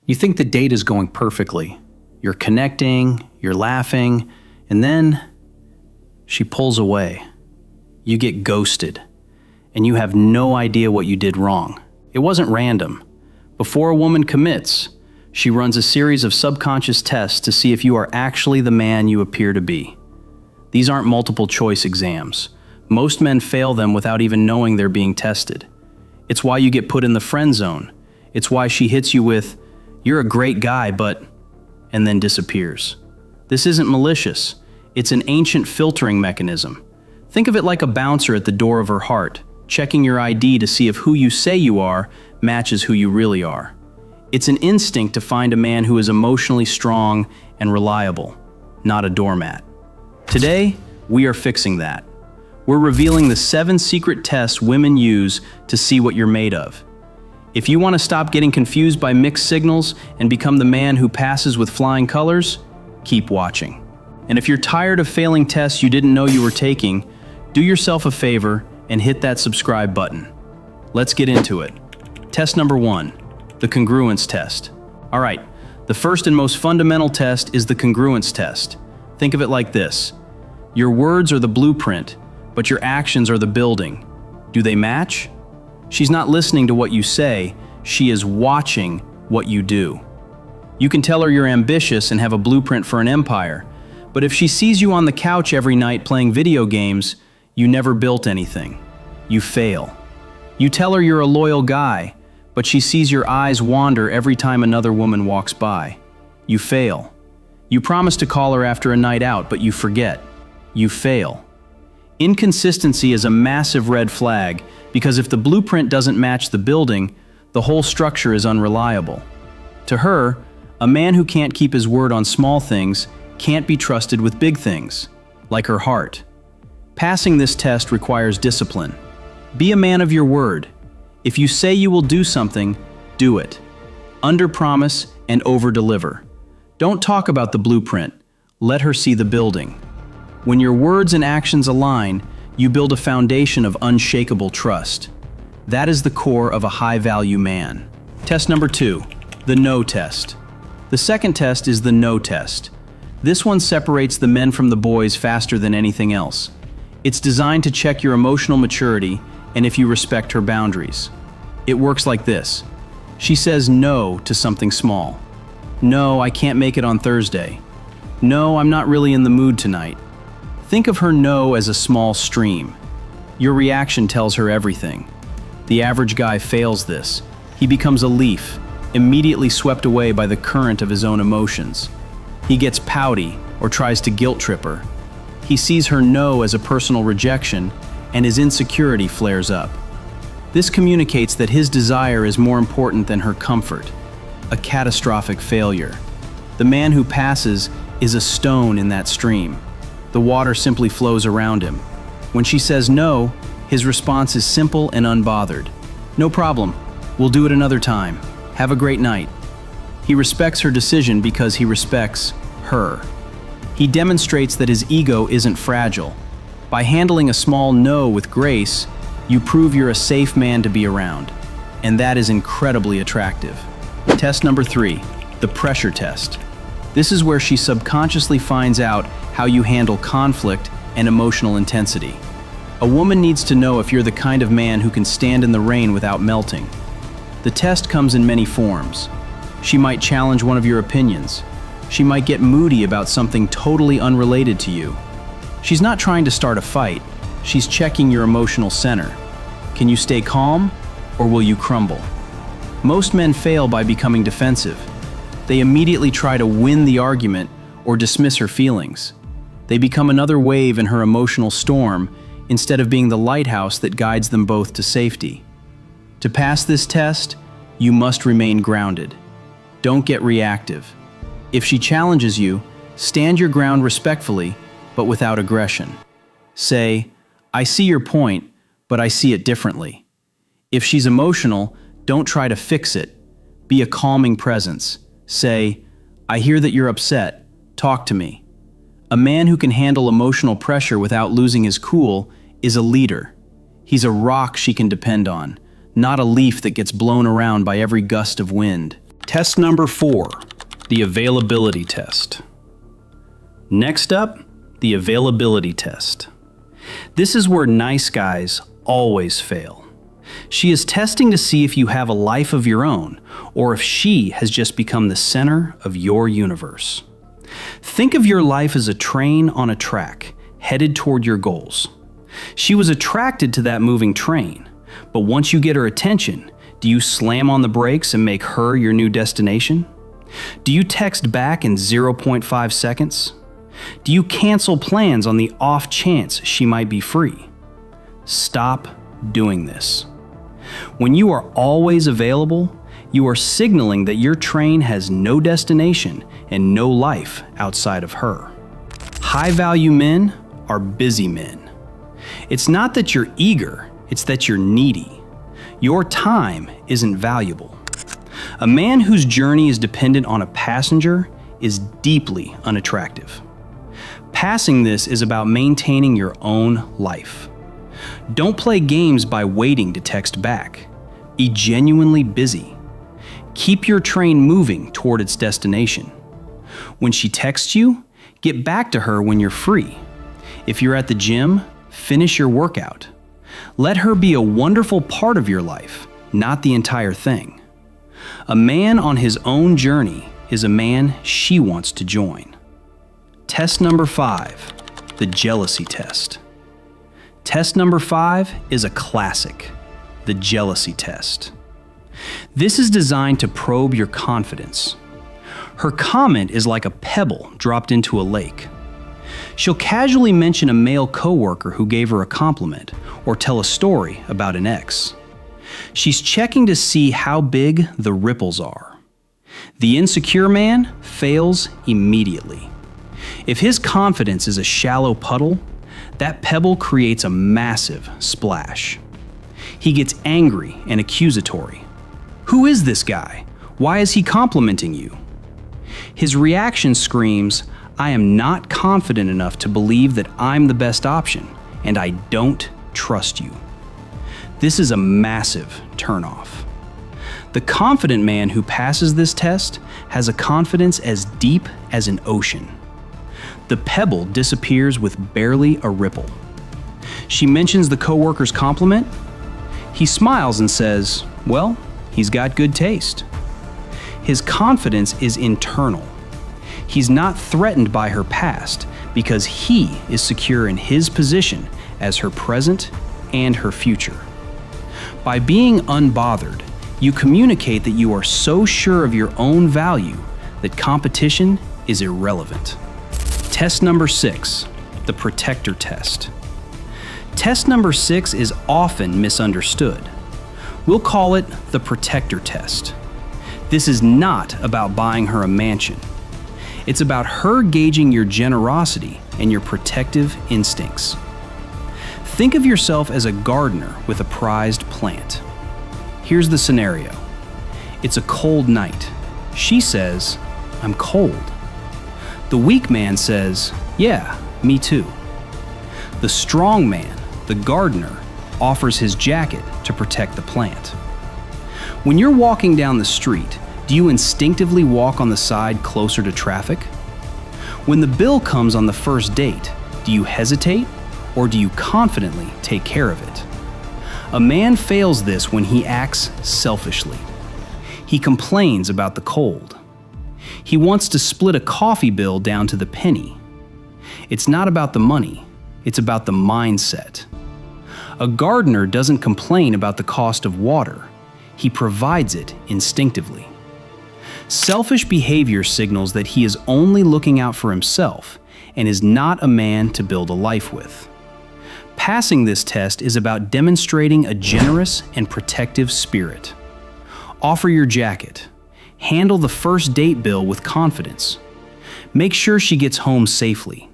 You think the date is going perfectly. You're connecting, you're laughing, and then she pulls away. You get ghosted, and you have no idea what you did wrong. It wasn't random. Before a woman commits, she runs a series of subconscious tests to see if you are actually the man you appear to be. These aren't multiple choice exams. Most men fail them without even knowing they're being tested. It's why you get put in the friend zone. It's why she hits you with, "You're a great guy, but," and then disappears. This isn't malicious. It's an ancient filtering mechanism. Think of it like a bouncer at the door of her heart, checking your ID to see if who you say you are matches who you really are. It's an instinct to find a man who is emotionally strong and reliable, not a doormat. Today, we are fixing that. We're revealing the 7 secret tests women use to see what you're made of. If you want to stop getting confused by mixed signals and become the man who passes with flying colors, keep watching. And if you're tired of failing tests you didn't know you were taking, do yourself a favor and hit that subscribe button. Let's get into it. Test number 1, the congruence test. All right, the first and most fundamental test is the congruence test. Think of it like this. Your words are the blueprint, but your actions are the building. Do they match? She's not listening to what you say, she is watching what you do. You can tell her you're ambitious and have a blueprint for an empire, but if she sees you on the couch every night playing video games, you never built anything. You fail. You tell her you're a loyal guy, but she sees your eyes wander every time another woman walks by. You fail. You promise to call her after a night out, but you forget. You fail. Inconsistency is a massive red flag because if the blueprint doesn't match the building, the whole structure is unreliable. To her, a man who can't keep his word on small things can't be trusted with big things, like her heart. Passing this test requires discipline. Be a man of your word. If you say you will do something, do it. Under-promise and over-deliver. Don't talk about the blueprint. Let her see the building. When your words and actions align, you build a foundation of unshakable trust. That is the core of a high-value man. Test number 2, the no test. The second test is the no test. This one separates the men from the boys faster than anything else. It's designed to check your emotional maturity and if you respect her boundaries. It works like this. She says no to something small. No, I can't make it on Thursday. No, I'm not really in the mood tonight. Think of her no as a small stream. Your reaction tells her everything. The average guy fails this. He becomes a leaf, immediately swept away by the current of his own emotions. He gets pouty or tries to guilt trip her. He sees her no as a personal rejection, and his insecurity flares up. This communicates that his desire is more important than her comfort, a catastrophic failure. The man who passes is a stone in that stream. The water simply flows around him. When she says no, his response is simple and unbothered. No problem, we'll do it another time. Have a great night. He respects her decision because he respects her. He demonstrates that his ego isn't fragile. By handling a small no with grace, you prove you're a safe man to be around. And that is incredibly attractive. Test number 3, the pressure test. This is where she subconsciously finds out how you handle conflict and emotional intensity. A woman needs to know if you're the kind of man who can stand in the rain without melting. The test comes in many forms. She might challenge one of your opinions. She might get moody about something totally unrelated to you. She's not trying to start a fight. She's checking your emotional center. Can you stay calm, or will you crumble? Most men fail by becoming defensive. They immediately try to win the argument or dismiss her feelings. They become another wave in her emotional storm instead of being the lighthouse that guides them both to safety. To pass this test, you must remain grounded. Don't get reactive. If she challenges you, stand your ground respectfully, but without aggression. Say, I see your point, but I see it differently. If she's emotional, don't try to fix it. Be a calming presence. Say, I hear that you're upset. Talk to me. A man who can handle emotional pressure without losing his cool is a leader. He's a rock she can depend on, not a leaf that gets blown around by every gust of wind. Test number 4, the availability test. Next up, the availability test. This is where nice guys always fail. She is testing to see if you have a life of your own, or if she has just become the center of your universe. Think of your life as a train on a track, headed toward your goals. She was attracted to that moving train, but once you get her attention, do you slam on the brakes and make her your new destination? Do you text back in 0.5 seconds? Do you cancel plans on the off chance she might be free? Stop doing this. When you are always available, you are signaling that your train has no destination and no life outside of her. High-value men are busy men. It's not that you're eager, it's that you're needy. Your time isn't valuable. A man whose journey is dependent on a passenger is deeply unattractive. Passing this is about maintaining your own life. Don't play games by waiting to text back. Be genuinely busy. Keep your train moving toward its destination. When she texts you, get back to her when you're free. If you're at the gym, finish your workout. Let her be a wonderful part of your life, not the entire thing. A man on his own journey is a man she wants to join. Test number 5, the jealousy test. Test number 5 is a classic, the jealousy test. This is designed to probe your confidence. Her comment is like a pebble dropped into a lake. She'll casually mention a male coworker who gave her a compliment or tell a story about an ex. She's checking to see how big the ripples are. The insecure man fails immediately. If his confidence is a shallow puddle, that pebble creates a massive splash. He gets angry and accusatory. Who is this guy? Why is he complimenting you? His reaction screams, I am not confident enough to believe that I'm the best option, and I don't trust you. This is a massive turnoff. The confident man who passes this test has a confidence as deep as an ocean. The pebble disappears with barely a ripple. She mentions the coworker's compliment. He smiles and says, well, he's got good taste. His confidence is internal. He's not threatened by her past because he is secure in his position as her present and her future. By being unbothered, you communicate that you are so sure of your own value that competition is irrelevant. Test number 6, the protector test. Test number 6 is often misunderstood. We'll call it the protector test. This is not about buying her a mansion. It's about her gauging your generosity and your protective instincts. Think of yourself as a gardener with a prized plant. Here's the scenario. It's a cold night. She says, I'm cold. The weak man says, yeah, me too. The strong man, the gardener, offers his jacket to protect the plant. When you're walking down the street, do you instinctively walk on the side closer to traffic? When the bill comes on the first date, do you hesitate or do you confidently take care of it? A man fails this when he acts selfishly. He complains about the cold. He wants to split a coffee bill down to the penny. It's not about the money, it's about the mindset. A gardener doesn't complain about the cost of water. He provides it instinctively. Selfish behavior signals that he is only looking out for himself and is not a man to build a life with. Passing this test is about demonstrating a generous and protective spirit. Offer your jacket. Handle the first date bill with confidence. Make sure she gets home safely.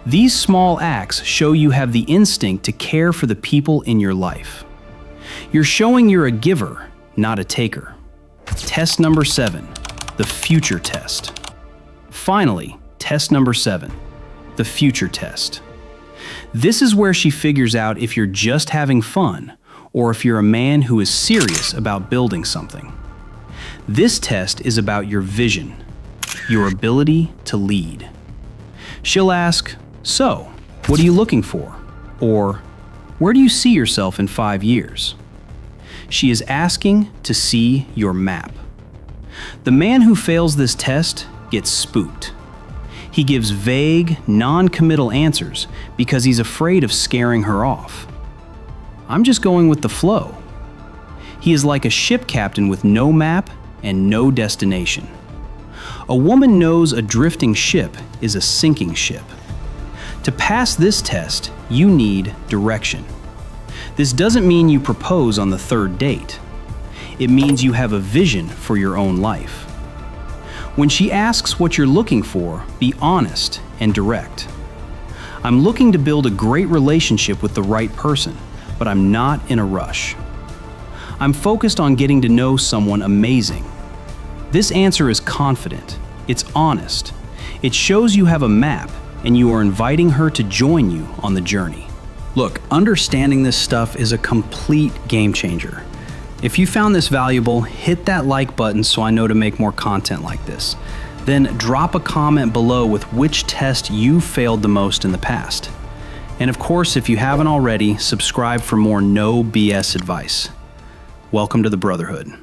These small acts show you have the instinct to care for the people in your life. You're showing you're a giver, not a taker. Test number 7, the future test. Finally, test number 7, the future test. This is where she figures out if you're just having fun or if you're a man who is serious about building something. This test is about your vision, your ability to lead. She'll ask, "So, what are you looking for?" Or, "Where do you see yourself in 5 years?" She is asking to see your map. The man who fails this test gets spooked. He gives vague, non-committal answers because he's afraid of scaring her off. "I'm just going with the flow." He is like a ship captain with no map and no destination. A woman knows a drifting ship is a sinking ship. To pass this test, you need direction. This doesn't mean you propose on the 3rd date. It means you have a vision for your own life. When she asks what you're looking for, be honest and direct. "I'm looking to build a great relationship with the right person, but I'm not in a rush. I'm focused on getting to know someone amazing." This answer is confident. It's honest. It shows you have a map and you are inviting her to join you on the journey. Look, understanding this stuff is a complete game changer. If you found this valuable, hit that like button so I know to make more content like this. Then drop a comment below with which test you failed the most in the past. And of course, if you haven't already, subscribe for more no BS advice. Welcome to the Brotherhood.